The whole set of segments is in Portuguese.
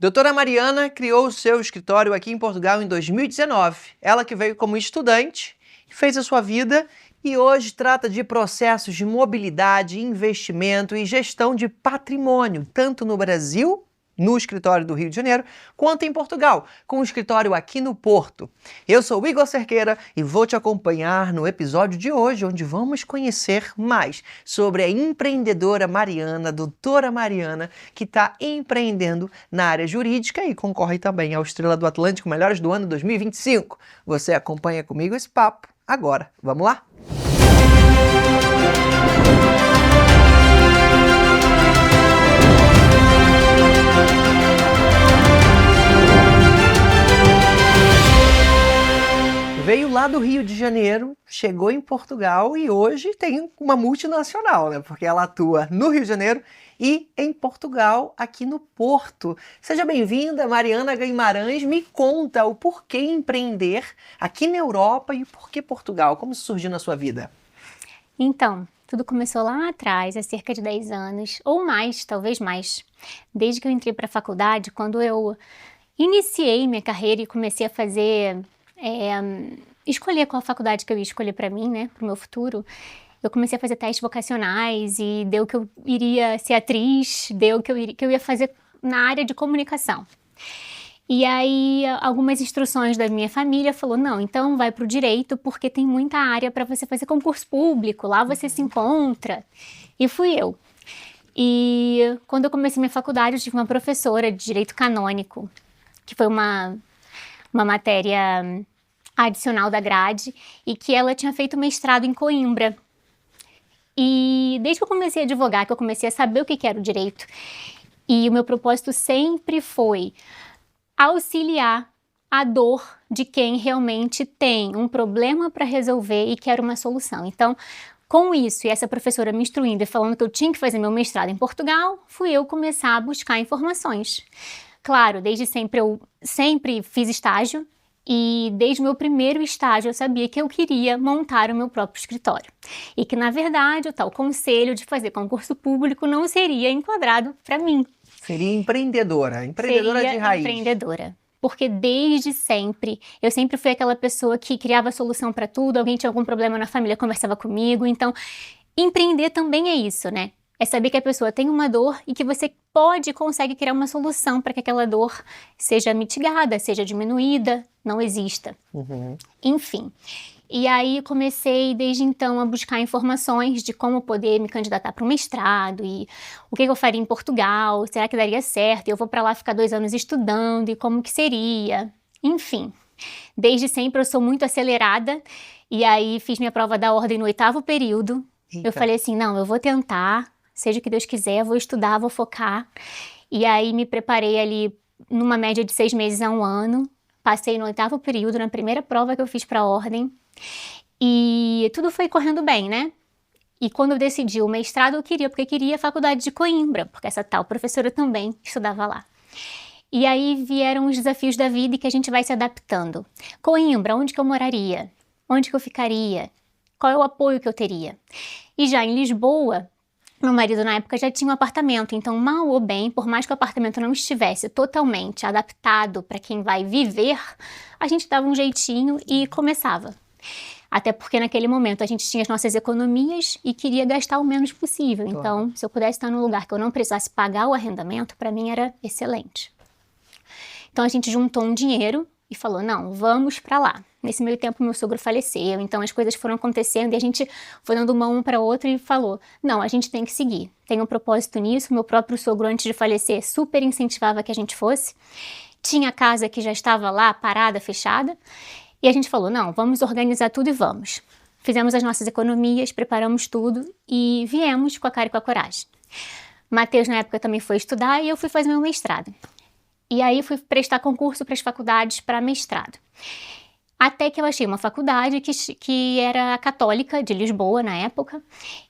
Doutora Mariana criou o seu escritório aqui em Portugal em 2019. Ela que veio como estudante, fez a sua vida e hoje trata de processos de mobilidade, investimento e gestão de patrimônio, tanto no Brasil, no escritório do Rio de Janeiro, quanto em Portugal, com o escritório aqui no Porto. Eu sou o Igor Cerqueira e vou te acompanhar no episódio de hoje, onde vamos conhecer mais sobre a empreendedora Mariana, doutora Mariana, que está empreendendo na área jurídica e concorre também ao Estrela do Atlântico Melhores do Ano 2025. Você acompanha comigo esse papo agora. Vamos lá? Veio lá do Rio de Janeiro, chegou em Portugal e hoje tem uma multinacional, né? Porque ela atua no Rio de Janeiro e em Portugal, aqui no Porto. Seja bem-vinda, Mariana Guimarães. Me conta o porquê empreender aqui na Europa e por que Portugal? Como isso surgiu na sua vida? Então, tudo começou lá atrás, há cerca de 10 anos, ou mais, talvez mais. Desde que eu entrei para a faculdade, quando eu iniciei minha carreira e comecei a fazer... escolher qual faculdade que eu ia escolher para mim, né, para o meu futuro, eu comecei a fazer testes vocacionais e deu que eu iria ser atriz, deu que eu ia fazer na área de comunicação. E aí, algumas instruções da minha família falou, não, então vai para o direito, porque tem muita área para você fazer concurso público, lá você se encontra. E fui eu. E quando eu comecei minha faculdade, eu tive uma professora de direito canônico, que foi uma matéria adicional da grade, e que ela tinha feito mestrado em Coimbra. E desde que eu comecei a advogar, que eu comecei a saber o que era o direito, e o meu propósito sempre foi auxiliar a dor de quem realmente tem um problema para resolver e quer uma solução. Então, com isso, e essa professora me instruindo e falando que eu tinha que fazer meu mestrado em Portugal, fui eu começar a buscar informações. Claro, desde sempre eu sempre fiz estágio e desde o meu primeiro estágio eu sabia que eu queria montar o meu próprio escritório. E que, na verdade, o tal conselho de fazer concurso público não seria enquadrado para mim. Seria empreendedora de raiz. Empreendedora. Porque desde sempre, eu sempre fui aquela pessoa que criava solução para tudo, alguém tinha algum problema na família, conversava comigo. Então, empreender também é isso, né? É saber que a pessoa tem uma dor e que você pode e consegue criar uma solução para que aquela dor seja mitigada, seja diminuída, não exista. Enfim. E aí comecei desde então a buscar informações de como poder me candidatar para um mestrado e o que eu faria em Portugal, será que daria certo? Eu vou para lá ficar 2 anos estudando e como que seria? Enfim, desde sempre eu sou muito acelerada e aí fiz minha prova da ordem no 8º período. Eita. Eu falei assim, não, eu vou tentar, seja o que Deus quiser, vou estudar, vou focar. E aí me preparei ali numa média de 6 meses a 1 ano, passei no 8º período, na primeira prova que eu fiz para a ordem. E tudo foi correndo bem, né? E quando eu decidi o mestrado, eu queria, porque eu queria a faculdade de Coimbra, porque essa tal professora também estudava lá. E aí vieram os desafios da vida e que a gente vai se adaptando. Coimbra, onde que eu moraria? Onde que eu ficaria? Qual é o apoio que eu teria? E já em Lisboa, meu marido na época já tinha um apartamento, então mal ou bem, por mais que o apartamento não estivesse totalmente adaptado para quem vai viver, a gente dava um jeitinho e começava. Até porque naquele momento a gente tinha as nossas economias e queria gastar o menos possível. Claro. Então, se eu pudesse estar num lugar que eu não precisasse pagar o arrendamento, para mim era excelente. Então a gente juntou um dinheiro e falou, não, vamos para lá. Nesse meio tempo meu sogro faleceu, então as coisas foram acontecendo e a gente foi dando uma para outra e falou, não, a gente tem que seguir. Tem um propósito nisso, meu próprio sogro antes de falecer super incentivava que a gente fosse. Tinha casa que já estava lá parada, fechada. E a gente falou, não, vamos organizar tudo e vamos. Fizemos as nossas economias, preparamos tudo e viemos com a cara e com a coragem. Matheus, na época, também foi estudar e eu fui fazer meu mestrado. E aí fui prestar concurso para as faculdades para mestrado. Até que eu achei uma faculdade que era católica, de Lisboa, na época,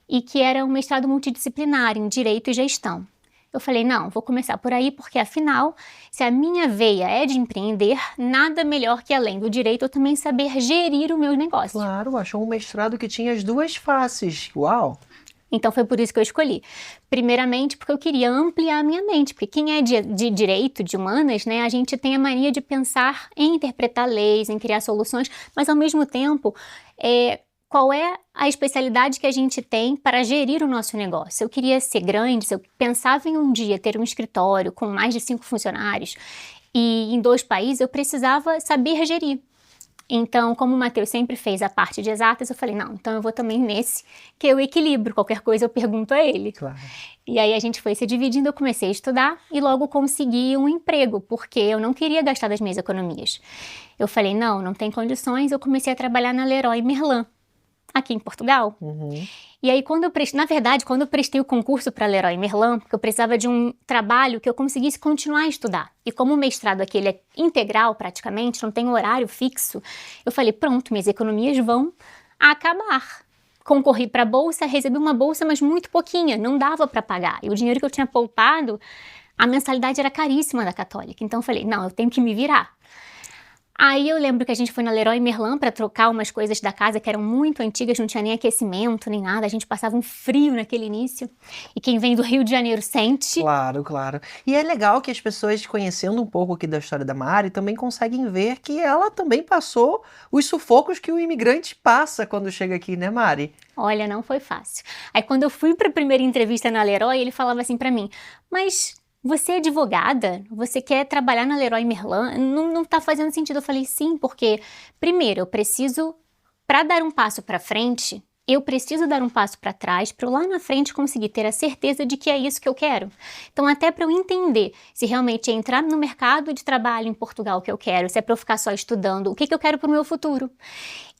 e que era um mestrado multidisciplinar em Direito e Gestão. Eu falei, não, vou começar por aí, porque afinal, se a minha veia é de empreender, nada melhor que além do direito eu também saber gerir o meu negócio. Claro, achou um mestrado que tinha as duas faces. Uau! Então foi por isso que eu escolhi. Primeiramente porque eu queria ampliar a minha mente, porque quem é de direito, de humanas, né, a gente tem a mania de pensar em interpretar leis, em criar soluções, mas ao mesmo tempo, qual é a especialidade que a gente tem para gerir o nosso negócio? Eu queria ser grande, se eu pensava em um dia ter um escritório com mais de 5 funcionários e em 2 países, eu precisava saber gerir. Então, como o Matheus sempre fez a parte de exatas, eu falei, não, então eu vou também nesse, que eu equilibro, qualquer coisa eu pergunto a ele. Claro. E aí a gente foi se dividindo, eu comecei a estudar e logo consegui um emprego, porque eu não queria gastar das minhas economias. Eu falei, não tem condições, eu comecei a trabalhar na Leroy Merlin, aqui em Portugal. E aí, quando eu prestei o concurso para Leroy Merlin, porque eu precisava de um trabalho que eu conseguisse continuar a estudar. E como o mestrado aqui ele é integral praticamente, não tem horário fixo, eu falei, pronto, minhas economias vão acabar. Concorri para a bolsa, recebi uma bolsa, mas muito pouquinha, não dava para pagar. E o dinheiro que eu tinha poupado, a mensalidade era caríssima da Católica. Então eu falei, não, eu tenho que me virar. Aí eu lembro que a gente foi na Leroy Merlin para trocar umas coisas da casa que eram muito antigas, não tinha nem aquecimento, nem nada, a gente passava um frio naquele início. E quem vem do Rio de Janeiro sente. Claro, claro. E é legal que as pessoas, conhecendo um pouco aqui da história da Mari, também conseguem ver que ela também passou os sufocos que o imigrante passa quando chega aqui, né, Mari? Olha, não foi fácil. Aí quando eu fui para a primeira entrevista na Leroy, ele falava assim para mim, mas você é advogada? Você quer trabalhar na Leroy Merlin? Não tá fazendo sentido. Eu falei, sim, porque primeiro eu preciso, para dar um passo para frente, eu preciso dar um passo para trás para eu lá na frente conseguir ter a certeza de que é isso que eu quero. Então até para eu entender se realmente é entrar no mercado de trabalho em Portugal que eu quero, se é para eu ficar só estudando, o que eu quero para o meu futuro.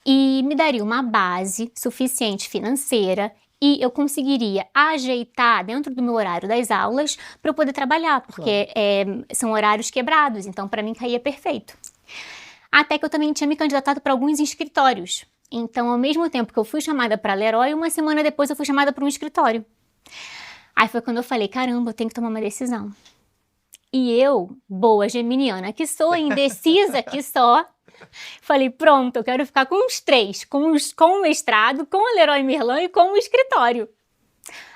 E me daria uma base suficiente financeira e eu conseguiria ajeitar dentro do meu horário das aulas para eu poder trabalhar, porque são horários quebrados, então para mim caía perfeito. Até que eu também tinha me candidatado para alguns escritórios. Então, ao mesmo tempo que eu fui chamada para a Leroy, uma semana depois eu fui chamada para um escritório. Aí foi quando eu falei, caramba, eu tenho que tomar uma decisão. E eu, boa geminiana que sou, indecisa que só, falei, pronto, eu quero ficar com os 3, com o mestrado, com a Leroy Merlin e com o escritório.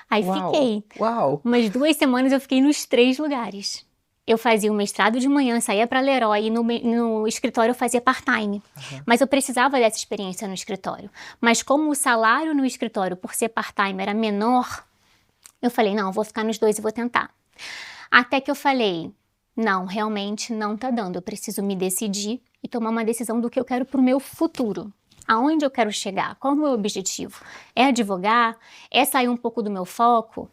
Aí fiquei. Uau! Umas 2 semanas eu fiquei nos 3 lugares. Eu fazia o mestrado de manhã, saía para a Leroy e no escritório eu fazia part-time. Mas eu precisava dessa experiência no escritório. Mas como o salário no escritório, por ser part-time, era menor, eu falei, não, vou ficar nos 2 e vou tentar. Até que eu falei, não, realmente não tá dando, eu preciso me decidir e tomar uma decisão do que eu quero pro meu futuro. Aonde eu quero chegar? Qual é o meu objetivo? É advogar? É sair um pouco do meu foco?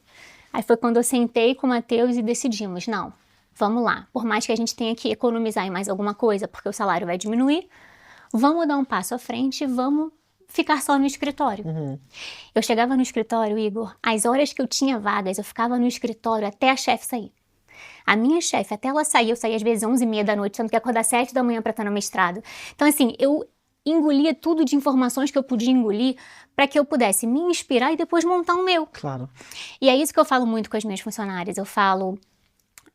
Aí foi quando eu sentei com o Matheus e decidimos, não, vamos lá. Por mais que a gente tenha que economizar em mais alguma coisa, porque o salário vai diminuir, vamos dar um passo à frente e vamos ficar só no escritório. Eu chegava no escritório, Igor, as horas que eu tinha vagas, eu ficava no escritório até a chefe sair. A minha chefe, até ela sair, eu saía às vezes 11h30 da noite, tendo que acordar 7 da manhã para estar no mestrado. Então, assim, eu engolia tudo de informações que eu podia engolir para que eu pudesse me inspirar e depois montar o meu. Claro. E é isso que eu falo muito com as minhas funcionárias. Eu falo,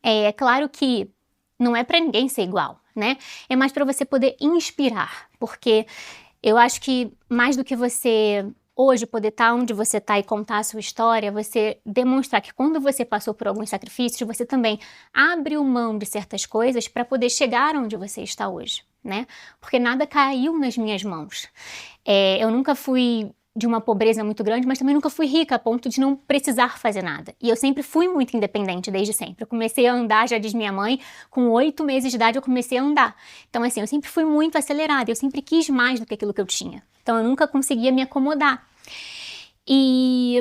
é claro que não é para ninguém ser igual, né? É mais para você poder inspirar, porque eu acho que mais do que você hoje poder estar onde você está e contar a sua história, você demonstrar que quando você passou por alguns sacrifícios, você também abriu mão de certas coisas para poder chegar onde você está hoje, né? Porque nada caiu nas minhas mãos. Eu nunca fui de uma pobreza muito grande, mas também nunca fui rica a ponto de não precisar fazer nada. E eu sempre fui muito independente, desde sempre. Eu comecei a andar, já diz minha mãe, com 8 meses de idade eu comecei a andar. Então assim, eu sempre fui muito acelerada, eu sempre quis mais do que aquilo que eu tinha. Então eu nunca conseguia me acomodar. E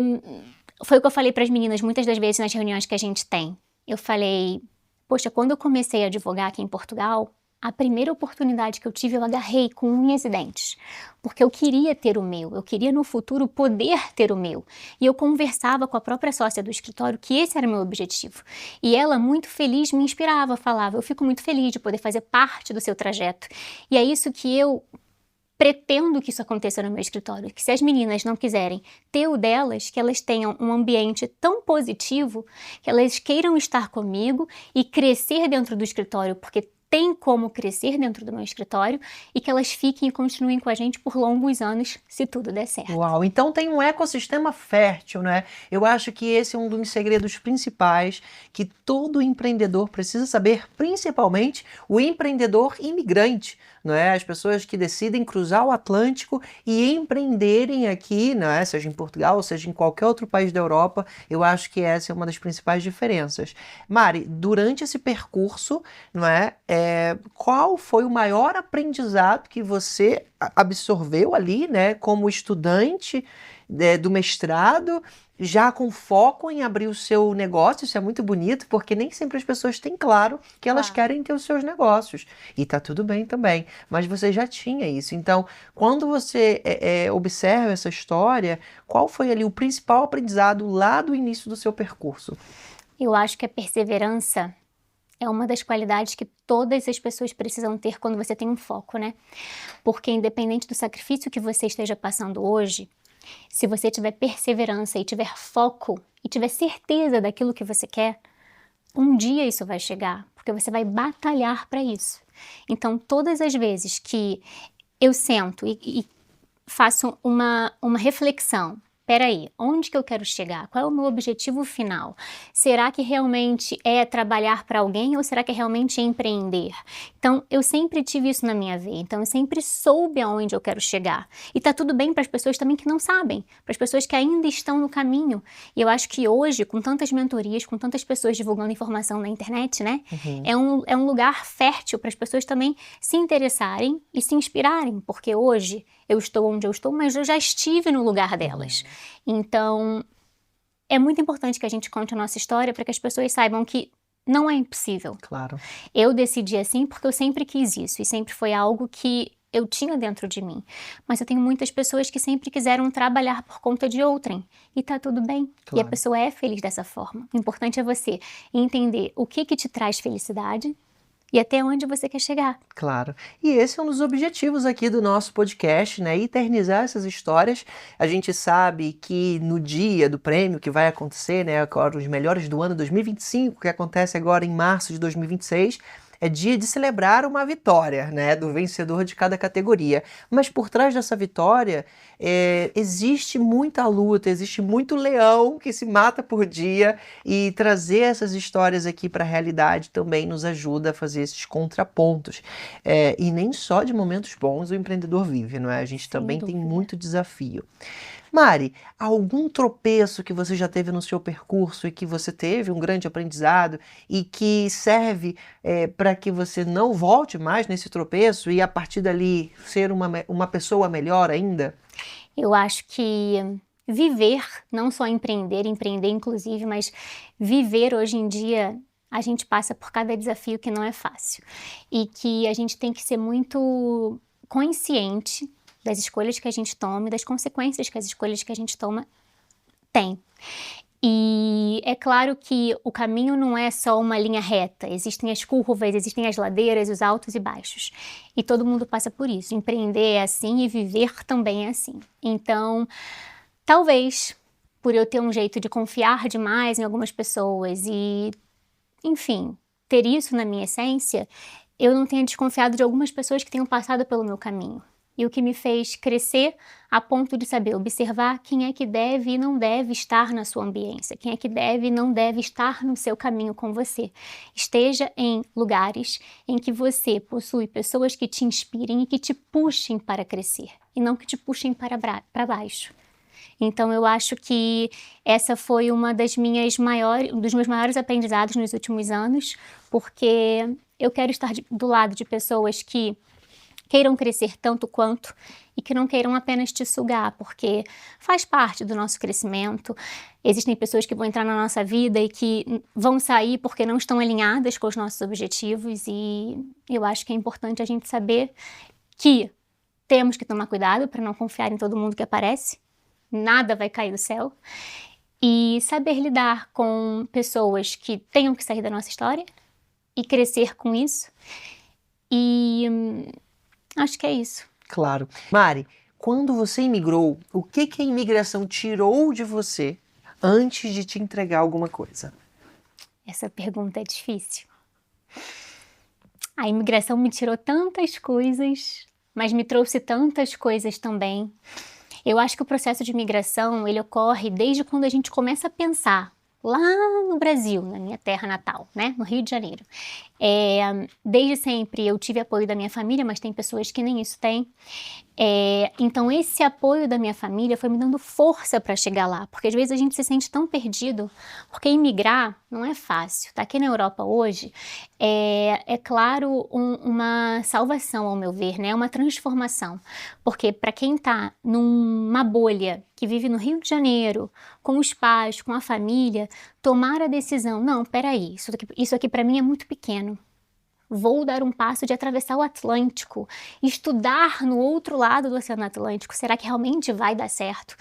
foi o que eu falei para as meninas muitas das vezes nas reuniões que a gente tem. Eu falei, poxa, quando eu comecei a advogar aqui em Portugal, a primeira oportunidade que eu tive, eu agarrei com unhas e dentes, porque eu queria ter o meu, eu queria no futuro poder ter o meu. E eu conversava com a própria sócia do escritório que esse era o meu objetivo. E ela, muito feliz, me inspirava, falava, eu fico muito feliz de poder fazer parte do seu trajeto. E é isso que eu pretendo que isso aconteça no meu escritório, que se as meninas não quiserem ter o delas, que elas tenham um ambiente tão positivo, que elas queiram estar comigo e crescer dentro do escritório, porque têm como crescer dentro do meu escritório e que elas fiquem e continuem com a gente por longos anos, se tudo der certo. Uau, então tem um ecossistema fértil, né? Eu acho que esse é um dos segredos principais que todo empreendedor precisa saber, principalmente o empreendedor imigrante, não é? As pessoas que decidem cruzar o Atlântico e empreenderem aqui, não é? Seja em Portugal, seja em qualquer outro país da Europa, eu acho que essa é uma das principais diferenças. Mari, durante esse percurso, não é? Qual foi o maior aprendizado que você absorveu ali, né, como estudante do mestrado, já com foco em abrir o seu negócio? Isso é muito bonito, porque nem sempre as pessoas têm claro que elas querem ter os seus negócios. E tá tudo bem também, mas você já tinha isso. Então, quando você observa essa história, qual foi ali o principal aprendizado lá do início do seu percurso? Eu acho que a perseverança é uma das qualidades que todas as pessoas precisam ter quando você tem um foco, né? Porque independente do sacrifício que você esteja passando hoje, se você tiver perseverança e tiver foco e tiver certeza daquilo que você quer, um dia isso vai chegar, porque você vai batalhar para isso. Então, todas as vezes que eu sento e faço uma reflexão. Peraí, onde que eu quero chegar? Qual é o meu objetivo final? Será que realmente é trabalhar para alguém ou será que é realmente empreender? Então, eu sempre tive isso na minha vida, então eu sempre soube aonde eu quero chegar. E tá tudo bem para as pessoas também que não sabem, para as pessoas que ainda estão no caminho. E eu acho que hoje, com tantas mentorias, com tantas pessoas divulgando informação na internet, né? É um lugar fértil para as pessoas também se interessarem e se inspirarem, porque hoje eu estou onde eu estou, mas eu já estive no lugar delas. Então, é muito importante que a gente conte a nossa história para que as pessoas saibam que não é impossível. Claro. Eu decidi assim porque eu sempre quis isso e sempre foi algo que eu tinha dentro de mim. Mas eu tenho muitas pessoas que sempre quiseram trabalhar por conta de outrem e tá tudo bem. Claro. E a pessoa é feliz dessa forma. O importante é você entender o que te traz felicidade e até onde você quer chegar. Claro. E esse é um dos objetivos aqui do nosso podcast, né? Eternizar essas histórias. A gente sabe que no dia do prêmio que vai acontecer, né? Agora os melhores do ano 2025, que acontece agora em março de 2026, é dia de celebrar uma vitória, né, do vencedor de cada categoria. Mas por trás dessa vitória existe muita luta, existe muito leão que se mata por dia, e trazer essas histórias aqui para a realidade também nos ajuda a fazer esses contrapontos. E nem só de momentos bons o empreendedor vive, não é? A gente também tem muito desafio. Mari, algum tropeço que você já teve no seu percurso e que você teve um grande aprendizado e que serve para que você não volte mais nesse tropeço e a partir dali ser uma pessoa melhor ainda? Eu acho que viver, não só empreender inclusive, mas viver hoje em dia, a gente passa por cada desafio que não é fácil. E que a gente tem que ser muito consciente das escolhas que a gente toma e das consequências que as escolhas que a gente toma têm. E é claro que o caminho não é só uma linha reta, existem as curvas, existem as ladeiras, os altos e baixos. E todo mundo passa por isso. Empreender é assim e viver também é assim. Então, talvez, por eu ter um jeito de confiar demais em algumas pessoas e, enfim, ter isso na minha essência, eu não tenha desconfiado de algumas pessoas que tenham passado pelo meu caminho. E o que me fez crescer a ponto de saber observar quem é que deve e não deve estar na sua ambiência, quem é que deve e não deve estar no seu caminho com você. Esteja em lugares em que você possui pessoas que te inspirem e que te puxem para crescer, e não que te puxem para baixo. Então eu acho que essa foi um dos meus maiores aprendizados nos últimos anos, porque eu quero estar do lado de pessoas que queiram crescer tanto quanto e que não queiram apenas te sugar, porque faz parte do nosso crescimento. Existem pessoas que vão entrar na nossa vida e que vão sair porque não estão alinhadas com os nossos objetivos, e eu acho que é importante a gente saber que temos que tomar cuidado para não confiar em todo mundo que aparece, nada vai cair do céu, e saber lidar com pessoas que tenham que sair da nossa história e crescer com isso. E acho que é isso. Claro. Mari, quando você imigrou, o que a imigração tirou de você antes de te entregar alguma coisa? Essa pergunta é difícil. A imigração me tirou tantas coisas, mas me trouxe tantas coisas também. Eu acho que o processo de imigração, ele ocorre desde quando a gente começa a pensar lá no Brasil, na minha terra natal, né, no Rio de Janeiro. Desde sempre eu tive apoio da minha família, mas tem pessoas que nem isso têm. Então esse apoio da minha família foi me dando força para chegar lá, porque às vezes a gente se sente tão perdido, porque imigrar não é fácil. Tá aqui na Europa hoje, é claro uma salvação ao meu ver, né? Uma transformação, porque para quem tá numa bolha, que vive no Rio de Janeiro, com os pais, com a família, tomar a decisão, não, peraí, isso aqui para mim é muito pequeno. Vou dar um passo de atravessar o Atlântico, estudar no outro lado do Oceano Atlântico. Será que realmente vai dar certo?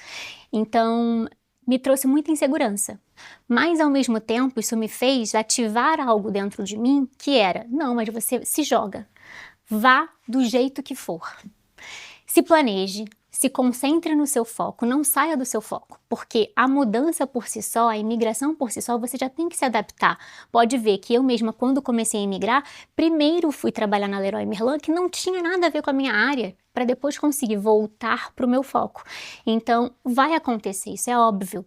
Então, me trouxe muita insegurança. Mas, ao mesmo tempo, isso me fez ativar algo dentro de mim que era, não, mas você se joga. Vá do jeito que for. Se planeje, se concentre no seu foco, não saia do seu foco, porque a mudança por si só, a imigração por si só, você já tem que se adaptar. Pode ver que eu mesma, quando comecei a imigrar, primeiro fui trabalhar na Leroy Merlin, que não tinha nada a ver com a minha área, para depois conseguir voltar para o meu foco. Então, vai acontecer, isso é óbvio.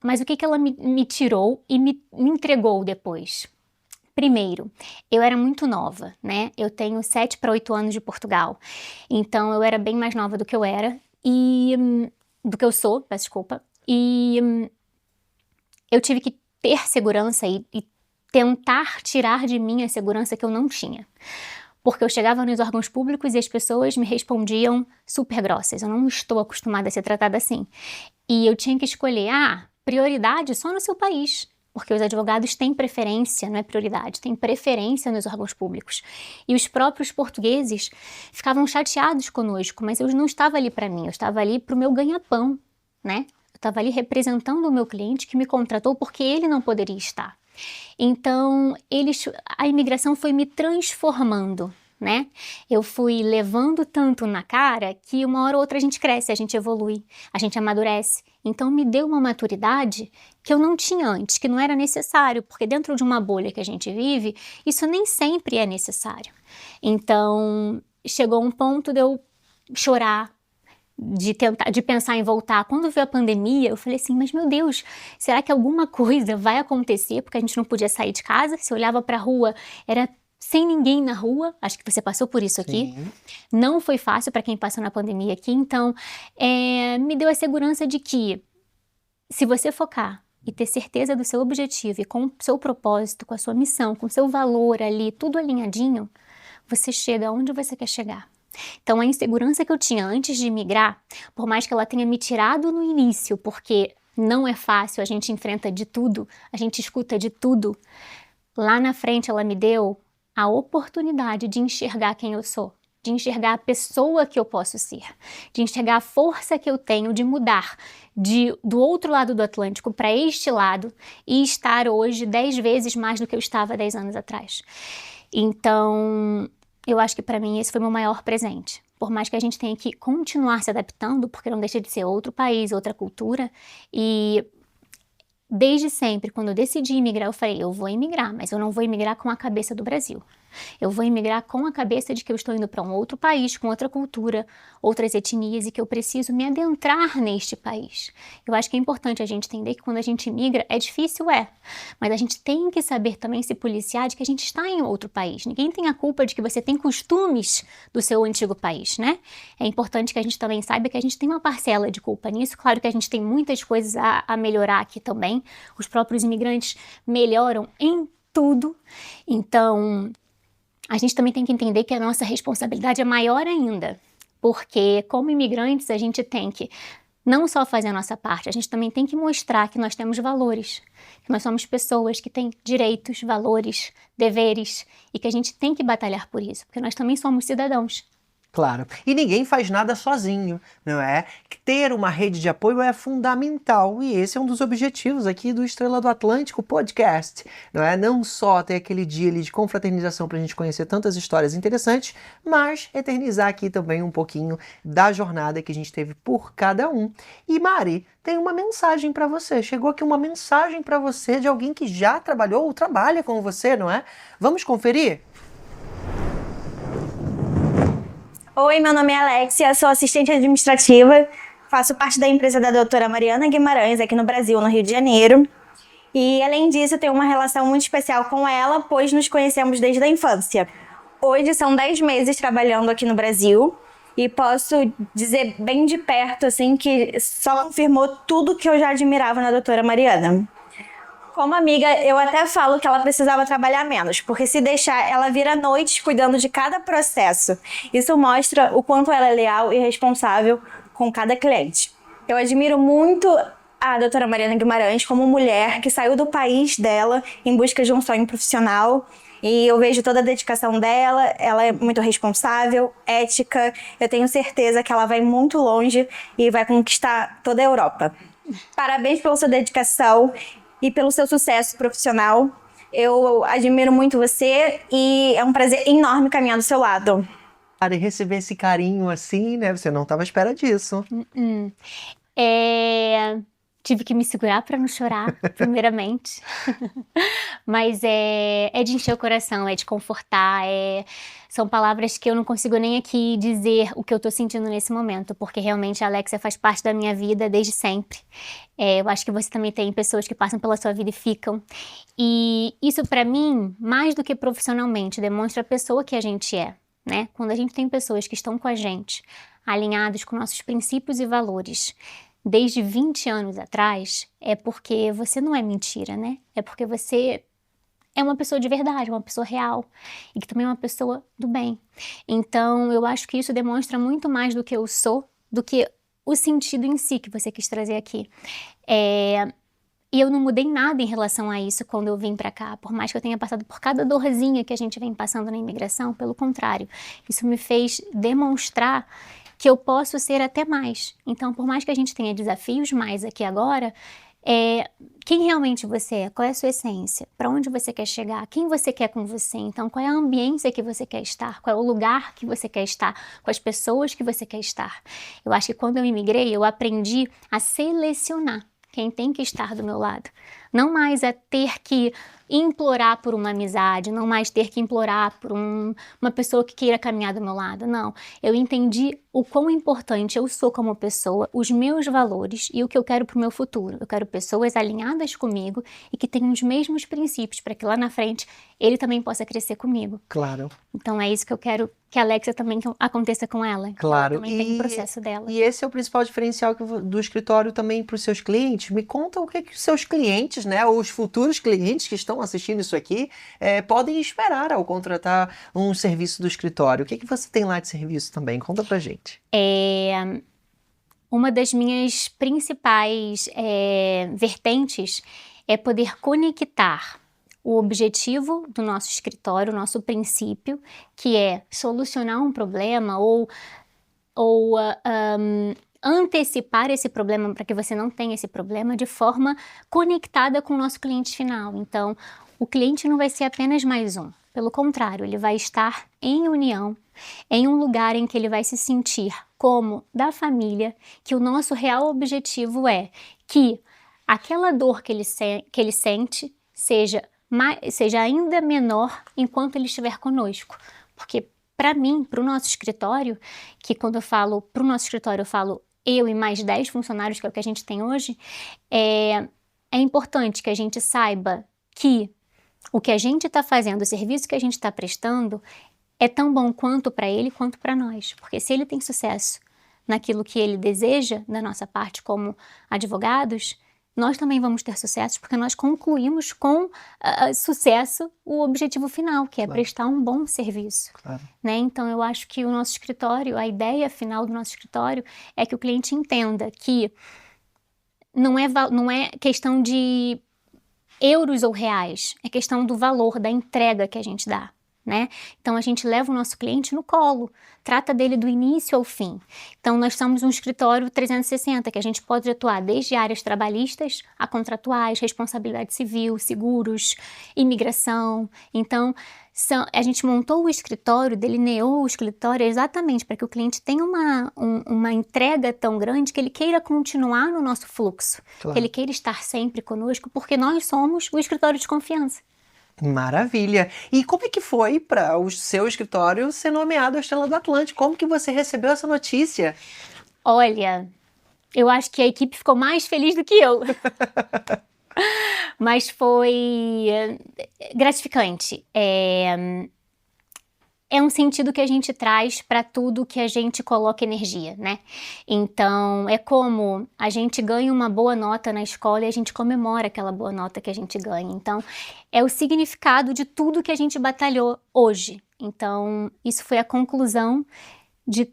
Mas o que ela me tirou e me entregou depois? Primeiro, eu era muito nova, né? Eu tenho 7 para 8 anos de Portugal. Então, eu era bem mais nova do que eu era do que eu sou, peço desculpa. Eu tive que ter segurança e tentar tirar de mim a segurança que eu não tinha. Porque eu chegava nos órgãos públicos e as pessoas me respondiam super grossas. Eu não estou acostumada a ser tratada assim. E eu tinha que escolher, prioridade só no seu país. Porque os advogados têm preferência, não é prioridade, têm preferência nos órgãos públicos. E os próprios portugueses ficavam chateados conosco, mas eu não estava ali para mim, eu estava ali para o meu ganha-pão, né? Eu estava ali representando o meu cliente que me contratou porque ele não poderia estar. Então, a imigração foi me transformando, né? Eu fui levando tanto na cara que uma hora ou outra a gente cresce, a gente evolui, a gente amadurece. Então me deu uma maturidade que eu não tinha antes, que não era necessário, porque dentro de uma bolha que a gente vive, isso nem sempre é necessário. Então chegou um ponto de eu chorar, de pensar em voltar. Quando veio a pandemia, eu falei assim, mas meu Deus, será que alguma coisa vai acontecer? Porque a gente não podia sair de casa, se olhava para a rua, era sem ninguém na rua, acho que você passou por isso aqui. Sim. Não foi fácil para quem passou na pandemia aqui, então me deu a segurança de que se você focar e ter certeza do seu objetivo e com o seu propósito, com a sua missão, com o seu valor ali, tudo alinhadinho, você chega onde você quer chegar. Então a insegurança que eu tinha antes de migrar, por mais que ela tenha me tirado no início, porque não é fácil, a gente enfrenta de tudo, a gente escuta de tudo, lá na frente ela me deu a oportunidade de enxergar quem eu sou, de enxergar a pessoa que eu posso ser, de enxergar a força que eu tenho de mudar do outro lado do Atlântico para este lado e estar hoje 10 vezes mais do que eu estava 10 anos atrás. Então, eu acho que para mim esse foi o meu maior presente. Por mais que a gente tenha que continuar se adaptando, porque não deixa de ser outro país, outra cultura, e desde sempre, quando eu decidi imigrar, eu falei, eu vou imigrar, mas eu não vou imigrar com a cabeça do Brasil. Eu vou imigrar com a cabeça de que eu estou indo para um outro país, com outra cultura, outras etnias e que eu preciso me adentrar neste país. Eu acho que é importante a gente entender que quando a gente imigra, é difícil, mas a gente tem que saber também se policiar de que a gente está em outro país. Ninguém tem a culpa de que você tem costumes do seu antigo país, né? É importante que a gente também saiba que a gente tem uma parcela de culpa nisso. Claro que a gente tem muitas coisas a melhorar aqui também. Os próprios imigrantes melhoram em tudo. Então, a gente também tem que entender que a nossa responsabilidade é maior ainda, porque como imigrantes a gente tem que não só fazer a nossa parte, a gente também tem que mostrar que nós temos valores, que nós somos pessoas que têm direitos, valores, deveres e que a gente tem que batalhar por isso, porque nós também somos cidadãos. Claro. E ninguém faz nada sozinho, não é? Ter uma rede de apoio é fundamental e esse é um dos objetivos aqui do Estrela do Atlântico podcast, não é? Não só ter aquele dia ali de confraternização para a gente conhecer tantas histórias interessantes, mas eternizar aqui também um pouquinho da jornada que a gente teve por cada um. E Mari, tem uma mensagem para você. Chegou aqui uma mensagem para você de alguém que já trabalhou ou trabalha com você, não é? Vamos conferir? Oi, meu nome é Alexia, sou assistente administrativa, faço parte da empresa da doutora Mariana Guimarães aqui no Brasil, no Rio de Janeiro. E, além disso, eu tenho uma relação muito especial com ela, pois nos conhecemos desde a infância. Hoje são 10 meses trabalhando aqui no Brasil e posso dizer bem de perto, assim, que só confirmou tudo que eu já admirava na doutora Mariana. Como amiga, eu até falo que ela precisava trabalhar menos, porque se deixar, ela vira noites cuidando de cada processo. Isso mostra o quanto ela é leal e responsável com cada cliente. Eu admiro muito a doutora Mariana Guimarães como mulher que saiu do país dela em busca de um sonho profissional. E eu vejo toda a dedicação dela, ela é muito responsável, ética. Eu tenho certeza que ela vai muito longe e vai conquistar toda a Europa. Parabéns pela sua dedicação e pelo seu sucesso profissional. Eu admiro muito você e é um prazer enorme caminhar do seu lado. Cara, e receber esse carinho assim, né? Você não estava à espera disso. Tive que me segurar para não chorar, primeiramente. Mas é de encher o coração, é de confortar, são palavras que eu não consigo nem aqui dizer o que eu tô sentindo nesse momento, porque realmente a Alexia faz parte da minha vida desde sempre. Eu acho que você também tem pessoas que passam pela sua vida e ficam. E isso pra mim, mais do que profissionalmente, demonstra a pessoa que a gente é, né? Quando a gente tem pessoas que estão com a gente, alinhados com nossos princípios e valores, desde 20 anos atrás, é porque você não é mentira, né? É porque você é uma pessoa de verdade, uma pessoa real e que também é uma pessoa do bem. Então, eu acho que isso demonstra muito mais do que eu sou, do que o sentido em si que você quis trazer aqui. E eu não mudei nada em relação a isso quando eu vim pra cá, por mais que eu tenha passado por cada dorzinha que a gente vem passando na imigração, pelo contrário, isso me fez demonstrar que eu posso ser até mais. Então, por mais que a gente tenha desafios mais aqui agora, quem realmente você é? Qual é a sua essência? Para onde você quer chegar? Quem você quer com você? Então, qual é a ambiência que você quer estar? Qual é o lugar que você quer estar? Com as pessoas que você quer estar? Eu acho que quando eu imigrei, eu aprendi a selecionar quem tem que estar do meu lado. Não mais é ter que implorar por uma amizade, não mais ter que implorar por uma pessoa que queira caminhar do meu lado, não. Eu entendi o quão importante eu sou como pessoa, os meus valores e o que eu quero para o meu futuro. Eu quero pessoas alinhadas comigo e que tenham os mesmos princípios, para que lá na frente ele também possa crescer comigo. Claro. Então é isso que eu quero que a Alexia também aconteça com ela. Claro. Ela também tem o processo dela. E esse é o principal diferencial do escritório também para os seus clientes. Me conta o que os seus clientes, né, ou os futuros clientes que estão assistindo isso aqui, podem esperar ao contratar um serviço do escritório. O que você tem lá de serviço também? Conta pra gente. Uma das minhas principais vertentes é poder conectar o objetivo do nosso escritório, o nosso princípio, que é solucionar um problema ou antecipar esse problema para que você não tenha esse problema de forma conectada com o nosso cliente final. Então, o cliente não vai ser apenas mais um. Pelo contrário, ele vai estar em união, em um lugar em que ele vai se sentir como da família, que o nosso real objetivo é que aquela dor que ele sente seja ainda menor enquanto ele estiver conosco. Porque para mim, para o nosso escritório, que quando eu falo para o nosso escritório, eu falo eu e mais 10 funcionários, que é o que a gente tem hoje, é importante que a gente saiba que o que a gente está fazendo, o serviço que a gente está prestando, é tão bom quanto para ele quanto para nós. Porque se ele tem sucesso naquilo que ele deseja, da nossa parte como advogados, nós também vamos ter sucesso, porque nós concluímos com sucesso o objetivo final, que é prestar um bom serviço. Claro. Né? Então, eu acho que o nosso escritório, a ideia final do nosso escritório é que o cliente entenda que não é questão de euros ou reais, é questão do valor, da entrega que a gente dá. Né? Então a gente leva o nosso cliente no colo, trata dele do início ao fim. Então nós somos um escritório 360, que a gente pode atuar desde áreas trabalhistas a contratuais, responsabilidade civil, seguros, imigração. Então a gente montou o escritório, delineou o escritório exatamente para que o cliente tenha uma entrega tão grande que ele queira continuar no nosso fluxo, Claro. que ele queira estar sempre conosco, porque nós somos o escritório de confiança. Maravilha! E como é que foi para o seu escritório ser nomeado a Estrela do Atlântico? Como que você recebeu essa notícia? Olha, eu acho que a equipe ficou mais feliz do que eu. Mas foi gratificante. É um sentido que a gente traz para tudo que a gente coloca energia, né? Então, é como a gente ganha uma boa nota na escola e a gente comemora aquela boa nota que a gente ganha. Então, é o significado de tudo que a gente batalhou hoje. Então, isso foi a conclusão de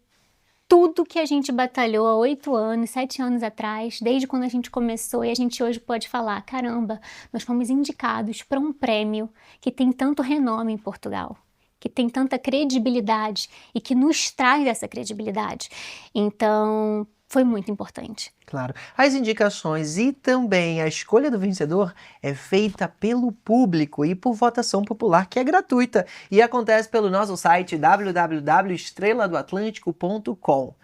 tudo que a gente batalhou há 8 anos, 7 anos atrás, desde quando a gente começou, e a gente hoje pode falar, caramba, nós fomos indicados para um prêmio que tem tanto renome em Portugal, que tem tanta credibilidade e que nos traz essa credibilidade. Então, foi muito importante. Claro. As indicações e também a escolha do vencedor é feita pelo público e por votação popular, que é gratuita e acontece pelo nosso site www.estreladoatlântico.com.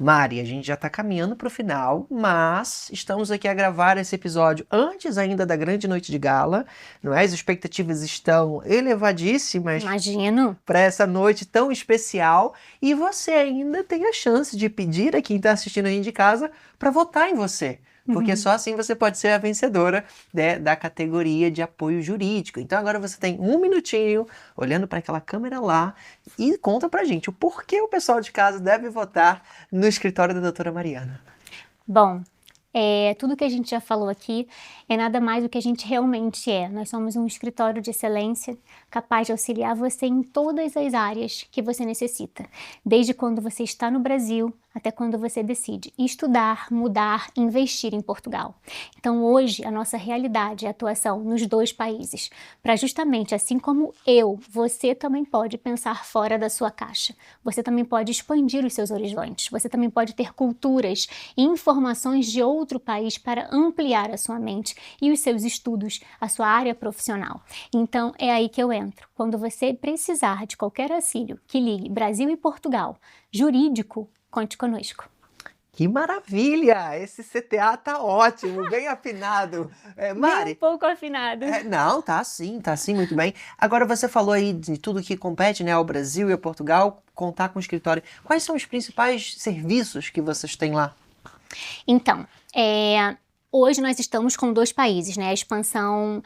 Mari, a gente já está caminhando para o final, mas estamos aqui a gravar esse episódio antes ainda da grande noite de gala, não é? As expectativas estão elevadíssimas. Imagino. Para essa noite tão especial, e você ainda tem a chance de pedir a quem está assistindo aí de casa para votar em você. Porque só assim você pode ser a vencedora, né, da categoria de apoio jurídico. Então agora você tem 1 minutinho olhando para aquela câmera lá e conta pra gente o porquê o pessoal de casa deve votar no escritório da doutora Mariana. Bom, tudo que a gente já falou aqui é nada mais do que a gente realmente é. Nós somos um escritório de excelência capaz de auxiliar você em todas as áreas que você necessita. Desde quando você está no Brasil até quando você decide estudar, mudar, investir em Portugal. Então hoje a nossa realidade é a atuação nos 2 países, para justamente assim como você também pode pensar fora da sua caixa. Você também pode expandir os seus horizontes, você também pode ter culturas e informações de outro país para ampliar a sua mente e os seus estudos, a sua área profissional. Então é aí que eu entro. Quando você precisar de qualquer auxílio que ligue Brasil e Portugal, jurídico, conte conosco. Que maravilha! Esse CTA tá ótimo, bem afinado. Mari... Bem um pouco afinado. Não, tá sim, muito bem. Agora você falou aí de tudo que compete, né, ao Brasil e a Portugal, contar com o escritório. Quais são os principais serviços que vocês têm lá? Então, hoje nós estamos com 2 países, né? A expansão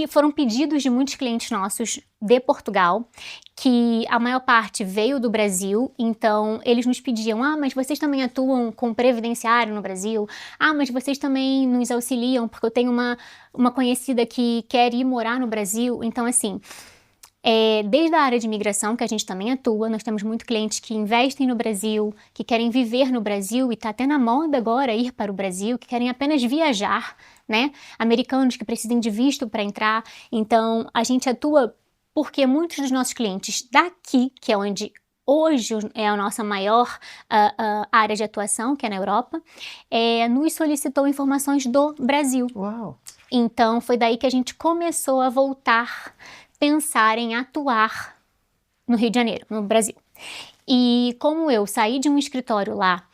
foram pedidos de muitos clientes nossos de Portugal, que a maior parte veio do Brasil, então eles nos pediam, mas vocês também atuam com previdenciário no Brasil? Mas vocês também nos auxiliam, porque eu tenho uma conhecida que quer ir morar no Brasil. Então, assim, desde a área de imigração, que a gente também atua, nós temos muitos clientes que investem no Brasil, que querem viver no Brasil, e está até na moda agora ir para o Brasil, que querem apenas viajar, né? Americanos que precisem de visto para entrar. Então, a gente atua porque muitos dos nossos clientes daqui, que é onde hoje é a nossa maior área de atuação, que é na Europa, nos solicitou informações do Brasil. Uau! Então, foi daí que a gente começou a pensar em atuar no Rio de Janeiro, no Brasil. E como eu saí de um escritório lá,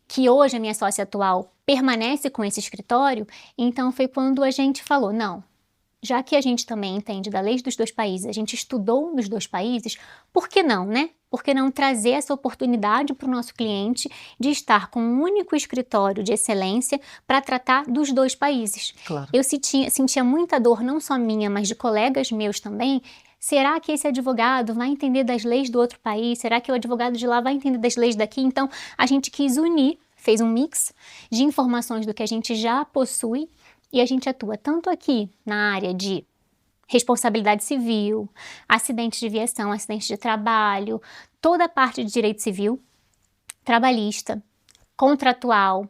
que hoje a minha sócia atual permanece com esse escritório, então foi quando a gente falou, não, já que a gente também entende da lei dos 2 países, a gente estudou nos 2 países, por que não, né? Por que não trazer essa oportunidade para o nosso cliente de estar com um único escritório de excelência para tratar dos 2 países? Claro. Eu sentia muita dor, não só minha, mas de colegas meus também. Será que esse advogado vai entender das leis do outro país? Será que o advogado de lá vai entender das leis daqui? Então, a gente quis unir, fez um mix de informações do que a gente já possui, e a gente atua tanto aqui na área de responsabilidade civil, acidentes de viação, acidentes de trabalho, toda a parte de direito civil, trabalhista, contratual.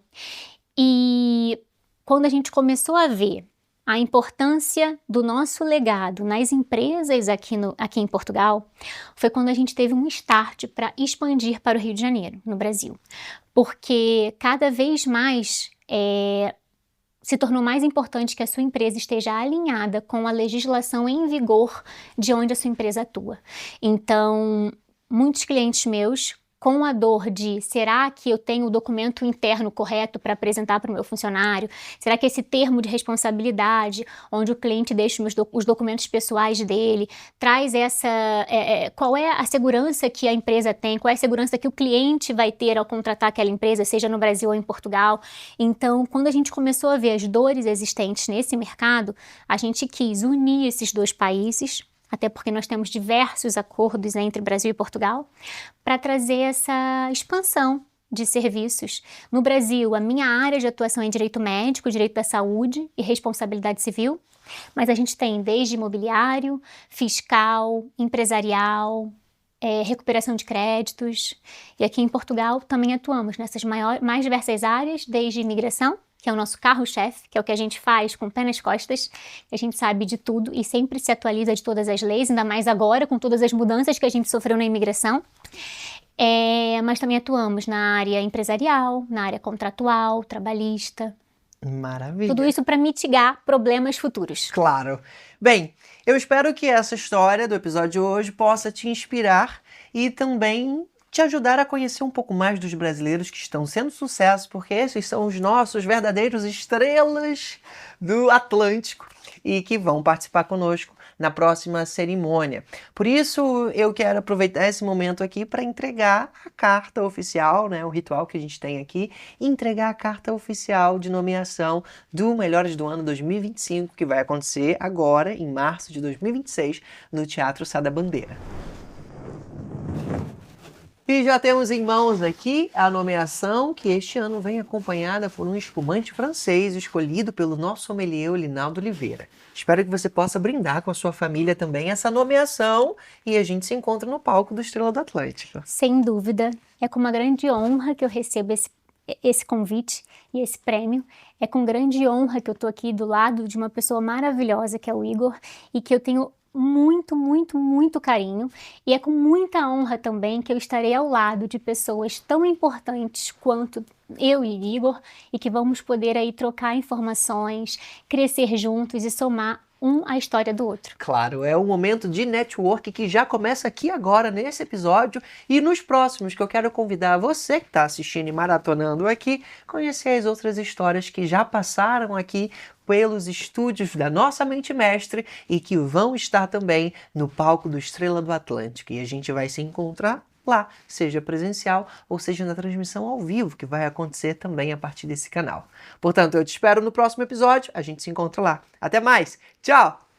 E quando a gente começou a ver a importância do nosso legado nas empresas aqui em Portugal, foi quando a gente teve um start para expandir para o Rio de Janeiro, no Brasil. Porque cada vez mais se tornou mais importante que a sua empresa esteja alinhada com a legislação em vigor de onde a sua empresa atua. Então, muitos clientes meus com a dor de será que eu tenho o documento interno correto para apresentar para o meu funcionário? Será que esse termo de responsabilidade, onde o cliente deixa os documentos pessoais dele, traz qual é a segurança que a empresa tem, qual é a segurança que o cliente vai ter ao contratar aquela empresa, seja no Brasil ou em Portugal? Então, quando a gente começou a ver as dores existentes nesse mercado, a gente quis unir esses dois países, até porque nós temos diversos acordos entre Brasil e Portugal, para trazer essa expansão de serviços. No Brasil, a minha área de atuação é direito médico, direito da saúde e responsabilidade civil, mas a gente tem desde imobiliário, fiscal, empresarial, recuperação de créditos. E aqui em Portugal também atuamos nessas mais diversas áreas, desde imigração, que é o nosso carro-chefe, que é o que a gente faz com o pé nas costas, que a gente sabe de tudo e sempre se atualiza de todas as leis, ainda mais agora com todas as mudanças que a gente sofreu na imigração. Mas também atuamos na área empresarial, na área contratual, trabalhista. Maravilha. Tudo isso para mitigar problemas futuros. Claro. Bem, eu espero que essa história do episódio de hoje possa te inspirar e também te ajudar a conhecer um pouco mais dos brasileiros que estão sendo sucesso, porque esses são os nossos verdadeiros estrelas do Atlântico e que vão participar conosco na próxima cerimônia. Por isso, eu quero aproveitar esse momento aqui para entregar a carta oficial, né, o ritual que a gente tem aqui, entregar a carta oficial de nomeação do Melhores do Ano 2025, que vai acontecer agora, em março de 2026, no Teatro Sá da Bandeira. E já temos em mãos aqui a nomeação, que este ano vem acompanhada por um espumante francês escolhido pelo nosso sommelier Linaldo Oliveira. Espero que você possa brindar com a sua família também essa nomeação e a gente se encontra no palco do Estrela do Atlântico. Sem dúvida, é com uma grande honra que eu recebo esse convite e esse prêmio. É com grande honra que eu tô aqui do lado de uma pessoa maravilhosa que é o Igor e que eu tenho muito, muito, muito carinho, e é com muita honra também que eu estarei ao lado de pessoas tão importantes quanto eu e Igor, e que vamos poder aí trocar informações, crescer juntos e somar um à história do outro. Claro, é um momento de network que já começa aqui agora, nesse episódio, e nos próximos, que eu quero convidar você que está assistindo e maratonando aqui, conhecer as outras histórias que já passaram aqui pelos estúdios da nossa Mente Mestre e que vão estar também no palco do Estrela do Atlântico. E a gente vai se encontrar lá, seja presencial ou seja na transmissão ao vivo, que vai acontecer também a partir desse canal. Portanto, eu te espero no próximo episódio, a gente se encontra lá. Até mais, tchau!